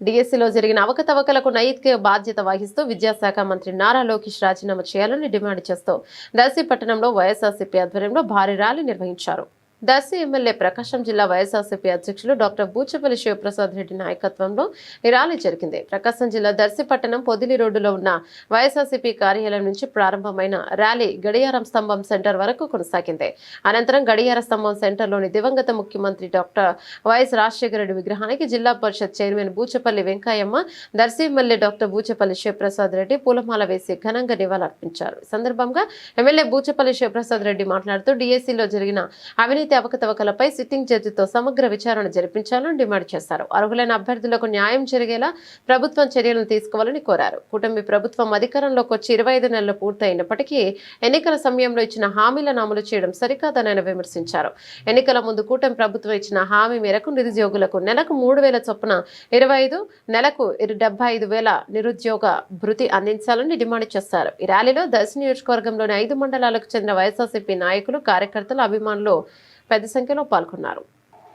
డిఎస్సిలో జరిగిన అవకతవకలకు నైతిక బాధ్యత వహిస్తూ విద్యాశాఖ మంత్రి నారా లోకేష్ రాజీనామా చేయాలని డిమాండ్ చేస్తూ దర్శి పట్టణంలో వైఎస్ఆర్సీపీ ఆధ్వర్యంలో భారీ ర్యాలీ నిర్వహించారు. దర్శి ఎమ్మెల్యే ప్రకాశం జిల్లా వైఎస్ఆర్సీపీ అధ్యక్షులు డాక్టర్ బూచపల్లి శివప్రసాద్ రెడ్డి నాయకత్వంలో ఈ ర్యాలీ జరిగింది. ప్రకాశం జిల్లా దర్శి పట్టణం పొదిలి రోడ్డులో ఉన్న వైఎస్ఆర్సీపీ కార్యాలయం నుంచి ప్రారంభమైన ర్యాలీ గడియారం స్తంభం సెంటర్ వరకు కొనసాగింది. అనంతరం గడియార స్తంభం సెంటర్లోని దివంగత ముఖ్యమంత్రి డాక్టర్ వైఎస్ రాజశేఖర రెడ్డి విగ్రహానికి zilla parishad chairman Buchapalli Venkayamma, Darsi MLA doctor Buchapalli Sivaprasad Reddy పూలమాల వేసి ఘనంగా నివాళులర్పించారు. ఈ సందర్భంగా ఎమ్మెల్యే బూచపల్లి శివప్రసాద్ రెడ్డి మాట్లాడుతూ డిఎస్సిలో జరిగిన అవినీతి అవకతవకలపై సిట్టింగ్ జడ్జితో సమగ్ర విచారణ జరిపించాలని డిమాండ్ చేశారు. అర్హులైన అభ్యర్థులకు న్యాయం జరిగేలా ప్రభుత్వం చర్యలను తీసుకోవాలని కోరారు. కూటమి ప్రభుత్వం అధికారంలోకి వచ్చి 25 నెలలు పూర్తయినప్పటికీ ఎన్నికల సమయంలో ఇచ్చిన హామీలను అమలు చేయడం సరికాదని ఆయన విమర్శించారు. ఎన్నికల ముందు కూటమి ప్రభుత్వం ఇచ్చిన హామీ మేరకు నిరుద్యోగులకు నెలకు 3,000 చొప్పున 25, నెలకు 75,000 నిరుద్యోగ భృతి అందించాలని డిమాండ్ చేశారు. ఈ ర్యాలీలో దర్శి నియోజకవర్గంలోని 5 మండలాలకు చెందిన వైఎస్ఆర్సీపీ నాయకులు, కార్యకర్తలు, అభిమానులు పెద్ద సంఖ్యలో పాల్గొన్నారు.